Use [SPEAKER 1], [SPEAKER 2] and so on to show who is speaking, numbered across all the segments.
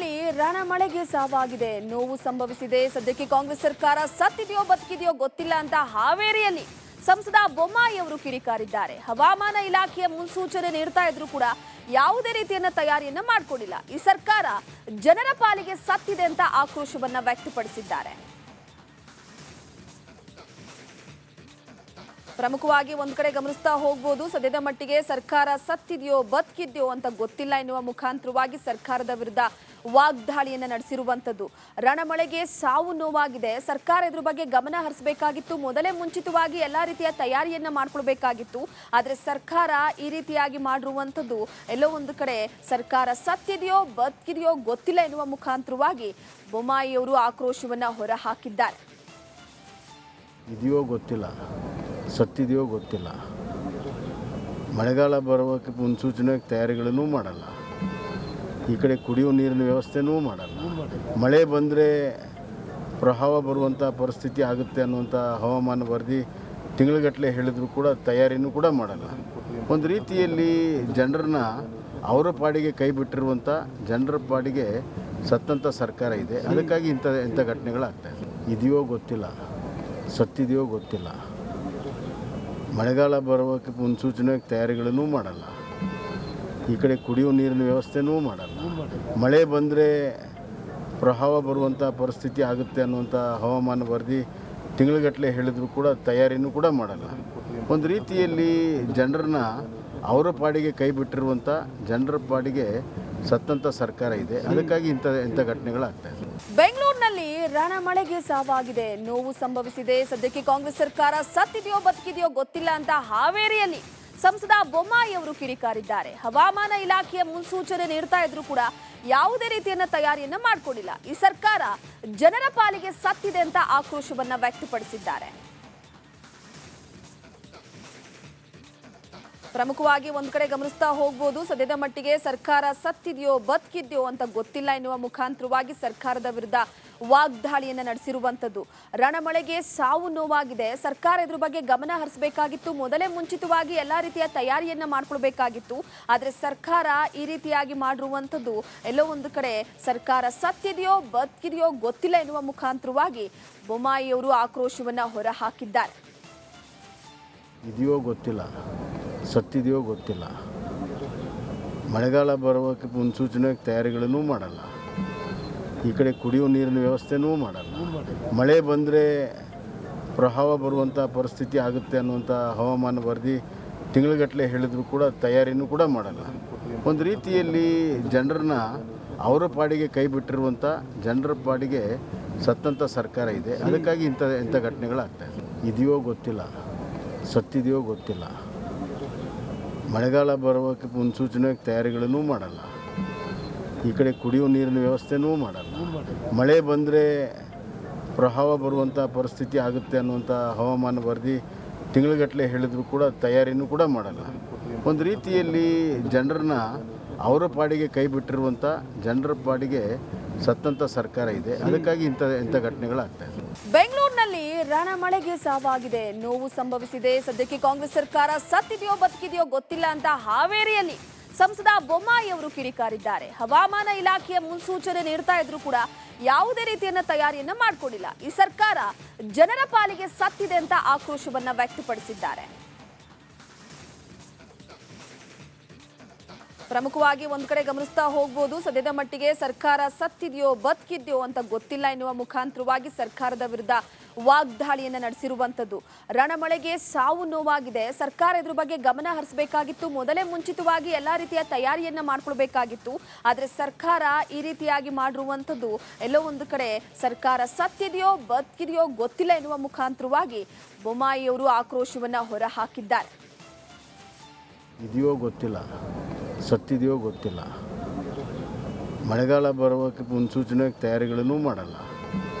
[SPEAKER 1] ಬೆಂಗಳೂರಿನಲ್ಲಿ ರಣಮಳೆಗೆ ಸಾವಾಗಿದೆ, ನೋವು ಸಂಭವಿಸಿದೆ. ಸದ್ಯಕ್ಕೆ ಕಾಂಗ್ರೆಸ್ ಸರ್ಕಾರ ಸತ್ತಿದೆಯೋ ಬದುಕಿದೆಯೋ ಗೊತ್ತಿಲ್ಲ ಅಂತ ಹಾವೇರಿಯಲ್ಲಿ ಸಂಸದ ಬೊಮ್ಮಾಯಿ ಅವರು ಕಿಡಿಕಾರಿದ್ದಾರೆ. ಹವಾಮಾನ ಇಲಾಖೆಯ ಮುನ್ಸೂಚನೆ ನೀಡ್ತಾ ಇದ್ರು ಕೂಡ ಯಾವುದೇ ರೀತಿಯನ್ನ ತಯಾರಿಯನ್ನ ಮಾಡಿಕೊಂಡಿಲ್ಲ. ಈ ಸರ್ಕಾರ ಜನರ ಪಾಲಿಗೆ ಸತ್ತಿದೆ ಅಂತ ಆಕ್ರೋಶವನ್ನ ವ್ಯಕ್ತಪಡಿಸಿದ್ದಾರೆ. ಪ್ರಮುಖವಾಗಿ ಒಂದು ಕಡೆ ಗಮನಿಸ್ತಾ ಹೋಗಬಹುದು, ಸದ್ಯದ ಮಟ್ಟಿಗೆ ಸರ್ಕಾರ ಸತ್ತಿದೆಯೋ ಬದುಕಿದೆಯೋ ಅಂತ ಗೊತ್ತಿಲ್ಲ ಎನ್ನುವ ಮುಖಾಂತರವಾಗಿ ಸರ್ಕಾರದ ವಿರುದ್ಧ ವಾಗ್ದಾಳಿಯನ್ನ ನಡೆಸಿರುವಂತದ್ದು. ರಣಮಳೆಗೆ ಸಾವು ನೋವಾಗಿದೆ, ಸರ್ಕಾರ ಇದ್ರ ಬಗ್ಗೆ ಗಮನ ಹರಿಸಬೇಕಾಗಿತ್ತು, ಮೊದಲೇ ಮುಂಚಿತವಾಗಿ ಎಲ್ಲಾ ರೀತಿಯ ತಯಾರಿಯನ್ನ ಮಾಡ್ಕೊಳ್ಬೇಕಾಗಿತ್ತು. ಆದ್ರೆ ಸರ್ಕಾರ ಈ ರೀತಿಯಾಗಿ ಮಾಡಿರುವಂತದ್ದು ಎಲ್ಲೋ ಒಂದು ಕಡೆ ಸರ್ಕಾರ ಸತ್ತಿದೆಯೋ ಬದುಕಿದೆಯೋ ಗೊತ್ತಿಲ್ಲ ಎನ್ನುವ ಮುಖಾಂತರವಾಗಿ ಬೊಮ್ಮಾಯಿ ಅವರು ಆಕ್ರೋಶವನ್ನ ಹೊರ ಹಾಕಿದ್ದಾರೆ.
[SPEAKER 2] ಇದೆಯೋ ಗೊತ್ತಿಲ್ಲ, ಸತ್ತಿದೆಯೋ ಗೊತ್ತಿಲ್ಲ. ಮಳೆಗಾಲ ಬರೋಕ್ಕೆ ಮುನ್ಸೂಚನೆ ತಯಾರಿಗಳನ್ನು ಮಾಡಲ್ಲ. ಈ ಕಡೆ ಕುಡಿಯೋ ನೀರಿನ ವ್ಯವಸ್ಥೆನೂ ಮಾಡಲ್ಲ. ಮಳೆ ಬಂದರೆ ಪ್ರವಾಹ ಬರುವಂಥ ಪರಿಸ್ಥಿತಿ ಆಗುತ್ತೆ ಅನ್ನುವಂಥ ಹವಾಮಾನ ವರದಿ ತಿಂಗಳುಗಟ್ಟಲೆ ಹೇಳಿದ್ರು ಕೂಡ ತಯಾರಿನೂ ಕೂಡ ಮಾಡಲ್ಲ. ಒಂದು ರೀತಿಯಲ್ಲಿ ಜನರನ್ನ ಅವರ ಪಾಡಿಗೆ ಕೈ ಬಿಟ್ಟಿರುವಂಥ ಜನರ ಪಾಡಿಗೆ ಸತ್ತಂಥ ಸರ್ಕಾರ ಇದೆ. ಅದಕ್ಕಾಗಿ ಇಂಥ ಘಟನೆಗಳಾಗ್ತಾಯಿದೆ. ಇದೆಯೋ ಗೊತ್ತಿಲ್ಲ, ಸತ್ತಿದೆಯೋ ಗೊತ್ತಿಲ್ಲ. ಮಳೆಗಾಲ ಬರೋಕ್ಕೆ ಮುನ್ಸೂಚನೆ ತಯಾರಿಗಳನ್ನು ಮಾಡಲ್ಲ. ಈ ಕಡೆ ಕುಡಿಯೋ ನೀರಿನ ವ್ಯವಸ್ಥೆನೂ ಮಾಡಲ್ಲ. ಮಳೆ ಬಂದರೆ ಪ್ರವಾಹ ಬರುವಂಥ ಪರಿಸ್ಥಿತಿ ಆಗುತ್ತೆ ಅನ್ನುವಂಥ ಹವಾಮಾನ ವರದಿ ತಿಂಗಳುಗಟ್ಟಲೆ ಹೇಳಿದ್ರು ಕೂಡ ತಯಾರಿನೂ ಕೂಡ ಮಾಡಲ್ಲ. ಒಂದು ರೀತಿಯಲ್ಲಿ ಜನರನ್ನ ಅವರ ಪಾಡಿಗೆ ಕೈ ಬಿಟ್ಟಿರುವಂಥ ಜನರ ಪಾಡಿಗೆ ಸತ್ತಂಥ ಸರ್ಕಾರ ಇದೆ. ಅದಕ್ಕಾಗಿ ಇಂಥ ಘಟನೆಗಳಾಗ್ತಾಯಿದೆ.
[SPEAKER 1] ಬೆಂಗಳೂರಿನಲ್ಲಿ ರಣಮಳೆಗೆ ಸಾವಾಗಿದೆ, ನೋವು ಸಂಭವಿಸಿದೆ. ಸದ್ಯಕ್ಕೆ ಕಾಂಗ್ರೆಸ್ ಸರ್ಕಾರ ಸತ್ತಿದೆಯೋ ಬದುಕಿದೆಯೋ ಗೊತ್ತಿಲ್ಲ ಅಂತ ಹಾವೇರಿಯಲ್ಲಿ ಸಂಸದ ಬೊಮ್ಮಾಯಿ ಅವರು ಕಿಡಿಕಾರಿದ್ದಾರೆ. ಹವಾಮಾನ ಇಲಾಖೆಯ ಮುನ್ಸೂಚನೆ ನೀಡ್ತಾ ಇದ್ರು ಕೂಡ ಯಾವುದೇ ರೀತಿಯನ್ನ ತಯಾರಿಯನ್ನ ಮಾಡಿಕೊಂಡಿಲ್ಲ. ಈ ಸರ್ಕಾರ ಜನರ ಪಾಲಿಗೆ ಸತ್ತಿದೆ ಅಂತ ಆಕ್ರೋಶವನ್ನ ವ್ಯಕ್ತಪಡಿಸಿದ್ದಾರೆ. ಪ್ರಮುಖವಾಗಿ ಒಂದು ಕಡೆ ಗಮನಿಸ್ತಾ ಹೋಗಬಹುದು, ಸದ್ಯದ ಮಟ್ಟಿಗೆ ಸರ್ಕಾರ ಸತ್ತಿದೆಯೋ ಬದುಕಿದೆಯೋ ಅಂತ ಗೊತ್ತಿಲ್ಲ ಎನ್ನುವ ಮುಖಾಂತರವಾಗಿ ಸರ್ಕಾರದ ವಿರುದ್ಧ ವಾಗ್ದಾಳಿಯನ್ನ ನಡೆಸಿರುವಂತದ್ದು. ರಣಮಳೆಗೆ ಸಾವು ನೋವಾಗಿದೆ, ಸರ್ಕಾರ ಇದ್ರ ಬಗ್ಗೆ ಗಮನ ಹರಿಸಬೇಕಾಗಿತ್ತು, ಮೊದಲೇ ಮುಂಚಿತವಾಗಿ ಎಲ್ಲಾ ರೀತಿಯ ತಯಾರಿಯನ್ನ ಮಾಡ್ಕೊಳ್ಬೇಕಾಗಿತ್ತು. ಆದ್ರೆ ಸರ್ಕಾರ ಈ ರೀತಿಯಾಗಿ ಮಾಡಿರುವಂತದ್ದು ಎಲ್ಲೋ ಒಂದು ಕಡೆ ಸರ್ಕಾರ ಸತ್ತಿದೆಯೋ ಬದುಕಿದೆಯೋ ಗೊತ್ತಿಲ್ಲ ಎನ್ನುವ ಮುಖಾಂತರವಾಗಿ ಬೊಮ್ಮಾಯಿ ಅವರು ಆಕ್ರೋಶವನ್ನ ಹೊರ ಹಾಕಿದ್ದಾರೆ.
[SPEAKER 2] ಇದೆಯೋ ಗೊತ್ತಿಲ್ಲ, ಸತ್ತಿದೆಯೋ ಗೊತ್ತಿಲ್ಲ. ಮಳೆಗಾಲ ಬರೋಕ್ಕೆ ಮುನ್ಸೂಚನೆ ತಯಾರಿಗಳನ್ನು ಮಾಡಲ್ಲ. ಈ ಕಡೆ ಕುಡಿಯೋ ನೀರಿನ ವ್ಯವಸ್ಥೆನೂ ಮಾಡಲ್ಲ. ಮಳೆ ಬಂದರೆ ಪ್ರವಾಹ ಬರುವಂಥ ಪರಿಸ್ಥಿತಿ ಆಗುತ್ತೆ ಅನ್ನುವಂಥ ಹವಾಮಾನ ವರದಿ ತಿಂಗಳುಗಟ್ಟಲೆ ಹೇಳಿದ್ರು ಕೂಡ ತಯಾರಿನೂ ಕೂಡ ಮಾಡಲ್ಲ. ಒಂದು ರೀತಿಯಲ್ಲಿ ಜನರನ್ನ ಅವರ ಪಾಡಿಗೆ ಕೈ ಬಿಟ್ಟಿರುವಂಥ ಜನರ ಪಾಡಿಗೆ ಸತ್ತಂಥ ಸರ್ಕಾರ ಇದೆ. ಅದಕ್ಕಾಗಿ ಇಂಥ ಘಟನೆಗಳಾಗ್ತಾಯಿದೆ. ಇದೆಯೋ ಗೊತ್ತಿಲ್ಲ, ಸತ್ತಿದೆಯೋ ಗೊತ್ತಿಲ್ಲ. ಮಳೆಗಾಲ ಬರೋಕ್ಕೆ ಮುನ್ಸೂಚನೆ ತಯಾರಿಗಳನ್ನು ಮಾಡಲ್ಲ. ಈ ಕಡೆ ಕುಡಿಯೋ ನೀರಿನ ವ್ಯವಸ್ಥೆನೂ ಮಾಡಲ್ಲ. ಮಳೆ ಬಂದರೆ ಪ್ರವಾಹ ಬರುವಂಥ ಪರಿಸ್ಥಿತಿ ಆಗುತ್ತೆ ಅನ್ನುವಂಥ ಹವಾಮಾನ ವರದಿ ತಿಂಗಳುಗಟ್ಟಲೆ ಹೇಳಿದ್ರು ಕೂಡ ತಯಾರಿನೂ ಕೂಡ ಮಾಡಲ್ಲ. ಒಂದು ರೀತಿಯಲ್ಲಿ ಜನರನ್ನ ಅವರ ಪಾಡಿಗೆ ಕೈ ಬಿಟ್ಟಿರುವಂಥ ಜನರ ಪಾಡಿಗೆ ಸತ್ತಂಥ ಸರ್ಕಾರ ಇದೆ. ಅದಕ್ಕಾಗಿ ಇಂಥ ಘಟನೆಗಳಾಗ್ತಾಯಿದೆ.
[SPEAKER 1] ಬೆಂಗಳೂರಿನಲ್ಲಿ ರಣಮಳೆಗೆ ಸಾವಾಗಿದೆ, ನೋವು ಸಂಭವಿಸಿದೆ. ಸದ್ಯಕ್ಕೆ ಕಾಂಗ್ರೆಸ್ ಸರ್ಕಾರ ಸತ್ತಿದೆಯೋ ಬದುಕಿದೆಯೋ ಗೊತ್ತಿಲ್ಲ ಅಂತ ಹಾವೇರಿಯಲ್ಲಿ ಸಂಸದ ಬೊಮ್ಮಾಯಿ ಅವರು ಕಿಡಿಕಾರಿದ್ದಾರೆ. ಹವಾಮಾನ ಇಲಾಖೆಯ ಮುನ್ಸೂಚನೆ ನೀಡ್ತಾ ಇದ್ರು ಕೂಡ ಯಾವುದೇ ರೀತಿಯನ್ನ ತಯಾರಿಯನ್ನ ಮಾಡಿಕೊಂಡಿಲ್ಲ. ಈ ಸರ್ಕಾರ ಜನರ ಪಾಲಿಗೆ ಸತ್ತಿದೆ ಅಂತ ಆಕ್ರೋಶವನ್ನ ವ್ಯಕ್ತಪಡಿಸಿದ್ದಾರೆ. ಪ್ರಮುಖವಾಗಿ ಒಂದು ಕಡೆ ಗಮನಿಸ್ತಾ ಹೋಗಬಹುದು, ಸದ್ಯದ ಮಟ್ಟಿಗೆ ಸರ್ಕಾರ ಸತ್ತಿದೆಯೋ ಬದುಕಿದೆಯೋ ಅಂತ ಗೊತ್ತಿಲ್ಲ ಎನ್ನುವ ಮುಖಾಂತರವಾಗಿ ಸರ್ಕಾರದ ವಿರುದ್ಧ ವಾಗ್ದಾಳಿಯನ್ನ ನಡೆಸಿರುವಂತದ್ದು. ರಣಮಳೆಗೆ ಸಾವು ನೋವಾಗಿದೆ, ಸರ್ಕಾರ ಇದ್ರ ಬಗ್ಗೆ ಗಮನ ಹರಿಸಬೇಕಾಗಿತ್ತು, ಮೊದಲೇ ಮುಂಚಿತವಾಗಿ ಎಲ್ಲಾ ರೀತಿಯ ತಯಾರಿಯನ್ನ ಮಾಡ್ಕೊಳ್ಬೇಕಾಗಿತ್ತು. ಆದ್ರೆ ಸರ್ಕಾರ ಈ ರೀತಿಯಾಗಿ ಮಾಡಿರುವಂತದ್ದು ಎಲ್ಲೋ ಒಂದು ಕಡೆ ಸರ್ಕಾರ ಸತ್ತಿದೆಯೋ ಬದುಕಿದೆಯೋ ಗೊತ್ತಿಲ್ಲ ಎನ್ನುವ ಮುಖಾಂತರವಾಗಿ ಬೊಮ್ಮಾಯಿ ಅವರು ಆಕ್ರೋಶವನ್ನ ಹೊರ ಹಾಕಿದ್ದಾರೆ.
[SPEAKER 2] ಇದೆಯೋ ಗೊತ್ತಿಲ್ಲ, ಸತ್ತಿದೆಯೋ ಗೊತ್ತಿಲ್ಲ. ಮಳೆಗಾಲ ಬರೋಕ್ಕೆ ಮುನ್ಸೂಚನೆ ತಯಾರಿಗಳನ್ನು ಮಾಡಲ್ಲ.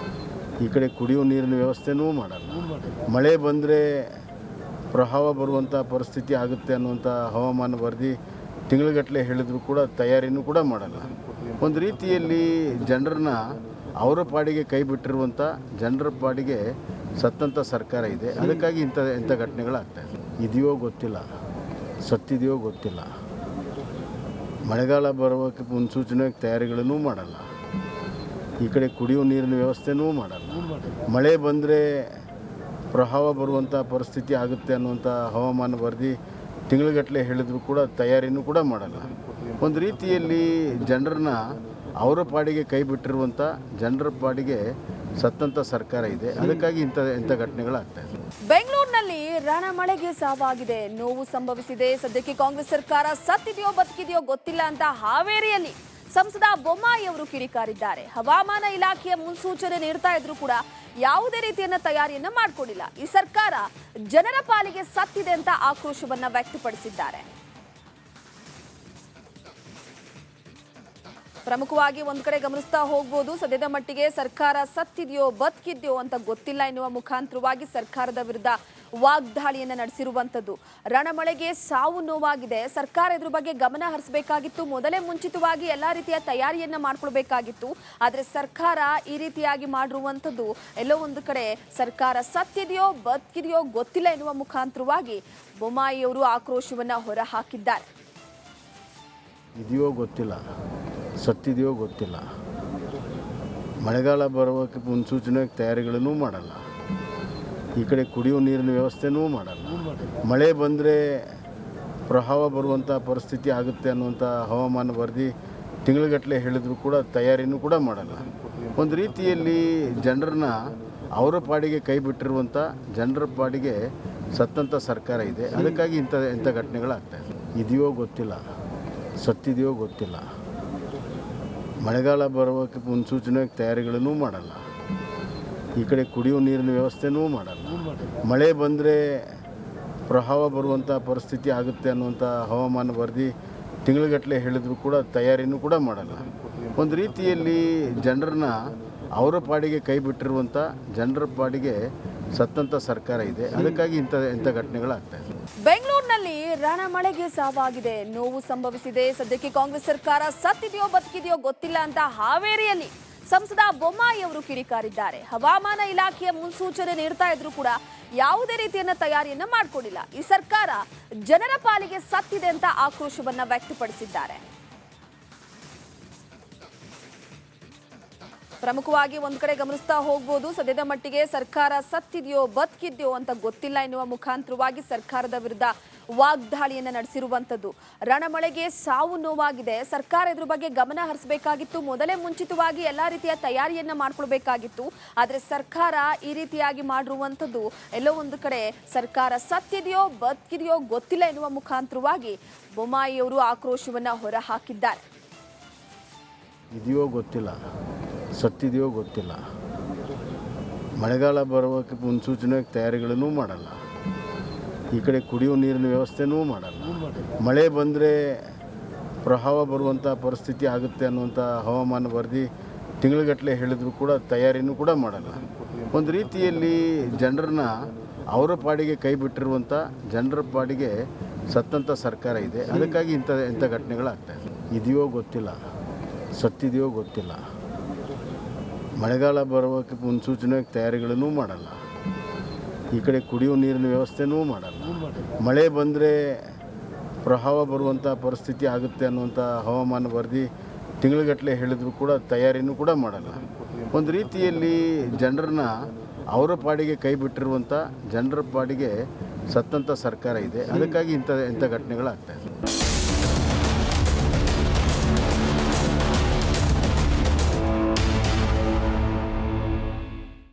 [SPEAKER 2] ಈ ಕಡೆ ಕುಡಿಯೋ ನೀರಿನ ವ್ಯವಸ್ಥೆನೂ ಮಾಡಲ್ಲ. ಮಳೆ ಬಂದರೆ ಪ್ರವಾಹ ಬರುವಂಥ ಪರಿಸ್ಥಿತಿ ಆಗುತ್ತೆ ಅನ್ನುವಂಥ ಹವಾಮಾನ ವರದಿ ತಿಂಗಳುಗಟ್ಟಲೆ ಹೇಳಿದ್ರು ಕೂಡ ತಯಾರಿನೂ ಕೂಡ ಮಾಡಲ್ಲ. ಒಂದು ರೀತಿಯಲ್ಲಿ ಜನರನ್ನ ಅವರ ಪಾಡಿಗೆ ಕೈ ಬಿಟ್ಟಿರುವಂಥ ಜನರ ಪಾಡಿಗೆ ಸತ್ತಂಥ ಸರ್ಕಾರ ಇದೆ. ಅದಕ್ಕಾಗಿ ಇಂಥ ಘಟನೆಗಳಾಗ್ತಾಯಿದೆ. ಇದೆಯೋ ಗೊತ್ತಿಲ್ಲ, ಸತ್ತಿದೆಯೋ ಗೊತ್ತಿಲ್ಲ. ಮಳೆಗಾಲ ಬರೋಕ್ಕೆ ಮುನ್ಸೂಚನೆ ತಯಾರಿಗಳನ್ನು ಮಾಡಲ್ಲ. ಈ ಕಡೆ ಕುಡಿಯೋ ನೀರಿನ ವ್ಯವಸ್ಥೆನೂ ಮಾಡಲ್ಲ. ಮಳೆ ಬಂದರೆ ಪ್ರವಾಹ ಬರುವಂಥ ಪರಿಸ್ಥಿತಿ ಆಗುತ್ತೆ ಅನ್ನುವಂಥ ಹವಾಮಾನ ವರದಿ ತಿಂಗಳುಗಟ್ಟಲೆ ಹೇಳಿದ್ರು ಕೂಡ ತಯಾರಿನೂ ಕೂಡ ಮಾಡಲ್ಲ. ಒಂದು ರೀತಿಯಲ್ಲಿ ಜನರನ್ನ ಅವರ ಪಾಡಿಗೆ ಕೈ ಬಿಟ್ಟಿರುವಂಥ ಜನರ ಪಾಡಿಗೆ ಸತ್ತಂಥ ಸರ್ಕಾರ ಇದೆ. ಅದಕ್ಕಾಗಿ ಇಂಥ ಘಟನೆಗಳಾಗ್ತಾ ಇದೆ.
[SPEAKER 1] ಬೆಂಗಳೂರಿನಲ್ಲಿ ರಣಮಳೆಗೆ ಸಾವಾಗಿದೆ, ನೋವು ಸಂಭವಿಸಿದೆ. ಸದ್ಯಕ್ಕೆ ಕಾಂಗ್ರೆಸ್ ಸರ್ಕಾರ ಸತ್ತಿದೆಯೋ ಬದುಕಿದೆಯೋ ಗೊತ್ತಿಲ್ಲ ಅಂತ ಹಾವೇರಿಯಲ್ಲಿ ಸಂಸದ ಬೊಮ್ಮಾಯಿ ಅವರು ಕಿಡಿಕಾರಿದ್ದಾರೆ. ಹವಾಮಾನ ಇಲಾಖೆಯ ಮುನ್ಸೂಚನೆ ನೀಡ್ತಾ ಇದ್ರು ಕೂಡ ಯಾವುದೇ ರೀತಿಯನ್ನ ತಯಾರಿಯನ್ನ ಮಾಡಿಕೊಂಡಿಲ್ಲ. ಈ ಸರ್ಕಾರ ಜನರ ಪಾಲಿಗೆ ಸತ್ತಿದೆ ಅಂತ ಆಕ್ರೋಶವನ್ನ ವ್ಯಕ್ತಪಡಿಸಿದ್ದಾರೆ. ಪ್ರಮುಖವಾಗಿ ಒಂದ್ ಕಡೆ ಗಮನಿಸ್ತಾ ಹೋಗ್ಬೋದು, ಸದ್ಯದ ಮಟ್ಟಿಗೆ ಸರ್ಕಾರ ಸತ್ತಿದೆಯೋ ಬದುಕಿದೆಯೋ ಅಂತ ಗೊತ್ತಿಲ್ಲ ಎನ್ನುವ ಮುಖಾಂತರವಾಗಿ ಸರ್ಕಾರದ ವಿರುದ್ಧ ವಾಗ್ದಾಳಿಯನ್ನ ನಡೆಸಿರುವಂತದ್ದು. ರಣಮಳೆಗೆ ಸಾವು ನೋವಾಗಿದೆ, ಸರ್ಕಾರ ಇದ್ರ ಬಗ್ಗೆ ಗಮನ ಹರಿಸಬೇಕಾಗಿತ್ತು, ಮೊದಲೇ ಮುಂಚಿತವಾಗಿ ಎಲ್ಲಾ ರೀತಿಯ ತಯಾರಿಯನ್ನ ಮಾಡ್ಕೊಳ್ಬೇಕಾಗಿತ್ತು. ಆದ್ರೆ ಸರ್ಕಾರ ಈ ರೀತಿಯಾಗಿ ಮಾಡಿರುವಂತದ್ದು ಎಲ್ಲೋ ಒಂದು ಕಡೆ ಸರ್ಕಾರ ಸತ್ತಿದೆಯೋ ಬದುಕಿದೆಯೋ ಗೊತ್ತಿಲ್ಲ ಎನ್ನುವ ಮುಖಾಂತರವಾಗಿ ಬೊಮ್ಮಾಯಿ ಅವರು ಆಕ್ರೋಶವನ್ನ ಹೊರ ಹಾಕಿದ್ದಾರೆ.
[SPEAKER 2] ಇದೆಯೋ ಗೊತ್ತಿಲ್ಲ, ಸತ್ತಿದೆಯೋ ಗೊತ್ತಿಲ್ಲ, ಮಳೆಗಾಲ ಬರೋಕ್ಕೆ ಮುನ್ಸೂಚನೆ ತಯಾರಿಗಳನ್ನು ಮಾಡಲ್ಲ. ಈ ಕಡೆ ಕುಡಿಯೋ ನೀರಿನ ವ್ಯವಸ್ಥೆನೂ ಮಾಡಲ್ಲ. ಮಳೆ ಬಂದರೆ ಪ್ರವಾಹ ಬರುವಂಥ ಪರಿಸ್ಥಿತಿ ಆಗುತ್ತೆ ಅನ್ನುವಂಥ ಹವಾಮಾನ ವರದಿ ತಿಂಗಳುಗಟ್ಟಲೆ ಹೇಳಿದ್ರು ಕೂಡ ತಯಾರಿನೂ ಕೂಡ ಮಾಡಲ್ಲ. ಒಂದು ರೀತಿಯಲ್ಲಿ ಜನರನ್ನ ಅವರ ಪಾಡಿಗೆ ಕೈ ಬಿಟ್ಟಿರುವಂಥ ಜನರ ಪಾಡಿಗೆ ಸತ್ತಂಥ ಸರ್ಕಾರ ಇದೆ. ಅದಕ್ಕಾಗಿ ಇಂಥ ಘಟನೆಗಳಾಗ್ತಾ ಇದೆ. ಇದೆಯೋ ಗೊತ್ತಿಲ್ಲ, ಸತ್ತಿದೆಯೋ ಗೊತ್ತಿಲ್ಲ, ಮಳೆಗಾಲ ಬರೋಕ್ಕೆ ಮುನ್ಸೂಚನೆ ತಯಾರಿಗಳನ್ನು ಮಾಡಲ್ಲ. ಈ ಕಡೆ ಕುಡಿಯೋ ನೀರಿನ ವ್ಯವಸ್ಥೆನೂ ಮಾಡಲ್ಲ. ಮಳೆ ಬಂದರೆ ಪ್ರವಾಹ ಬರುವಂಥ ಪರಿಸ್ಥಿತಿ ಆಗುತ್ತೆ ಅನ್ನುವಂಥ ಹವಾಮಾನ ವರದಿ ತಿಂಗಳುಗಟ್ಟಲೆ ಹೇಳಿದ್ರು ಕೂಡ ತಯಾರಿನೂ ಕೂಡ ಮಾಡಲ್ಲ. ಒಂದು ರೀತಿಯಲ್ಲಿ ಜನರನ್ನ ಅವರ ಪಾಡಿಗೆ ಕೈ ಬಿಟ್ಟಿರುವಂಥ ಜನರ ಪಾಡಿಗೆ ಸತ್ತಂಥ ಸರ್ಕಾರ ಇದೆ. ಅದಕ್ಕಾಗಿ ಇಂಥ ಘಟನೆಗಳಾಗ್ತಾ ಇದೆ.
[SPEAKER 1] ಬೆಂಗಳೂರಿನಲ್ಲಿ ರಣಮಳೆಗೆ ಸಾವಾಗಿದೆ, ನೋವು ಸಂಭವಿಸಿದೆ. ಸದ್ಯಕ್ಕೆ ಕಾಂಗ್ರೆಸ್ ಸರ್ಕಾರ ಸತ್ತಿದೆಯೋ ಬದುಕಿದೆಯೋ ಗೊತ್ತಿಲ್ಲ ಅಂತ ಹಾವೇರಿಯಲ್ಲಿ ಸಂಸದ ಬೊಮ್ಮಾಯಿ ಅವರು ಕಿಡಿಕಾರಿದ್ದಾರೆ. ಹವಾಮಾನ ಇಲಾಖೆಯ ಮುನ್ಸೂಚನೆ ನೀಡ್ತಾ ಇದ್ರು ಕೂಡ ಯಾವುದೇ ರೀತಿಯನ್ನ ತಯಾರಿಯನ್ನ ಮಾಡಿಕೊಂಡಿಲ್ಲ. ಈ ಸರ್ಕಾರ ಜನರ ಪಾಲಿಗೆ ಸತ್ತಿದೆ ಅಂತ ಆಕ್ರೋಶವನ್ನ ವ್ಯಕ್ತಪಡಿಸಿದ್ದಾರೆ. ಪ್ರಮುಖವಾಗಿ ಒಂದ್ ಕಡೆ ಗಮನಿಸ್ತಾ ಹೋಗ್ಬೋದು, ಸದ್ಯದ ಮಟ್ಟಿಗೆ ಸರ್ಕಾರ ಸತ್ತಿದೆಯೋ ಬದುಕಿದೆಯೋ ಅಂತ ಗೊತ್ತಿಲ್ಲ ಎನ್ನುವ ಮುಖಾಂತರವಾಗಿ ಸರ್ಕಾರದ ವಿರುದ್ಧ ವಾಗ್ದಾಳಿಯನ್ನ ನಡೆಸಿರುವಂತದ್ದು. ರಣಮಳೆಗೆ ಸಾವು ನೋವಾಗಿದೆ, ಸರ್ಕಾರ ಇದ್ರ ಬಗ್ಗೆ ಗಮನ ಹರಿಸಬೇಕಾಗಿತ್ತು, ಮೊದಲೇ ಮುಂಚಿತವಾಗಿ ಎಲ್ಲಾ ರೀತಿಯ ತಯಾರಿಯನ್ನ ಮಾಡ್ಕೊಳ್ಬೇಕಾಗಿತ್ತು. ಆದ್ರೆ ಸರ್ಕಾರ ಈ ರೀತಿಯಾಗಿ ಮಾಡಿರುವಂತದ್ದು ಎಲ್ಲೋ ಒಂದು ಕಡೆ ಸರ್ಕಾರ ಸತ್ತಿದೆಯೋ ಬದುಕಿದೆಯೋ ಗೊತ್ತಿಲ್ಲ ಎನ್ನುವ ಮುಖಾಂತರವಾಗಿ ಬೊಮ್ಮಾಯಿ ಅವರು ಆಕ್ರೋಶವನ್ನ ಹೊರ ಹಾಕಿದ್ದಾರೆ.
[SPEAKER 2] ಇದೆಯೋ ಗೊತ್ತಿಲ್ಲ, ಸತ್ತಿದೆಯೋ ಗೊತ್ತಿಲ್ಲ, ಮಳೆಗಾಲ ಬರೋಕ್ಕೆ ಮುನ್ಸೂಚನೆ ತಯಾರಿಗಳನ್ನು ಮಾಡಲ್ಲ. ಈ ಕಡೆ ಕುಡಿಯೋ ನೀರಿನ ವ್ಯವಸ್ಥೆನೂ ಮಾಡಲ್ಲ. ಮಳೆ ಬಂದರೆ ಪ್ರವಾಹ ಬರುವಂಥ ಪರಿಸ್ಥಿತಿ ಆಗುತ್ತೆ ಅನ್ನುವಂಥ ಹವಾಮಾನ ವರದಿ ತಿಂಗಳುಗಟ್ಟಲೆ ಹೇಳಿದ್ರು ಕೂಡ ತಯಾರಿನೂ ಕೂಡ ಮಾಡಲ್ಲ. ಒಂದು ರೀತಿಯಲ್ಲಿ ಜನರನ್ನ ಅವರ ಪಾಡಿಗೆ ಕೈ ಬಿಟ್ಟಿರುವಂಥ ಜನರ ಪಾಡಿಗೆ ಸತ್ತಂಥ ಸರ್ಕಾರ ಇದೆ. ಅದಕ್ಕಾಗಿ ಇಂಥ ಘಟನೆಗಳಾಗ್ತಾ ಇದೆ. ಇದೆಯೋ ಗೊತ್ತಿಲ್ಲ, ಸತ್ತಿದೆಯೋ ಗೊತ್ತಿಲ್ಲ, ಮಳೆಗಾಲ ಬರೋಕ್ಕೆ ಮುನ್ಸೂಚನೆ ತಯಾರಿಗಳನ್ನು ಮಾಡಲ್ಲ. ಈ ಕಡೆ ಕುಡಿಯೋ ನೀರಿನ ವ್ಯವಸ್ಥೆನೂ ಮಾಡಲ್ಲ. ಮಳೆ ಬಂದರೆ ಪ್ರವಾಹ ಬರುವಂಥ ಪರಿಸ್ಥಿತಿ ಆಗುತ್ತೆ ಅನ್ನುವಂಥ ಹವಾಮಾನ ವರದಿ ತಿಂಗಳುಗಟ್ಟಲೆ ಹೇಳಿದ್ರು ಕೂಡ ತಯಾರಿನೂ ಕೂಡ ಮಾಡಲ್ಲ. ಒಂದು ರೀತಿಯಲ್ಲಿ ಜನರನ್ನ ಅವರ ಪಾಡಿಗೆ ಕೈ ಬಿಟ್ಟಿರುವಂಥ ಜನರ ಪಾಡಿಗೆ ಸತ್ತಂಥ ಸರ್ಕಾರ ಇದೆ. ಅದಕ್ಕಾಗಿ ಇಂಥ ಘಟನೆಗಳಾಗ್ತಾ ಇದೆ.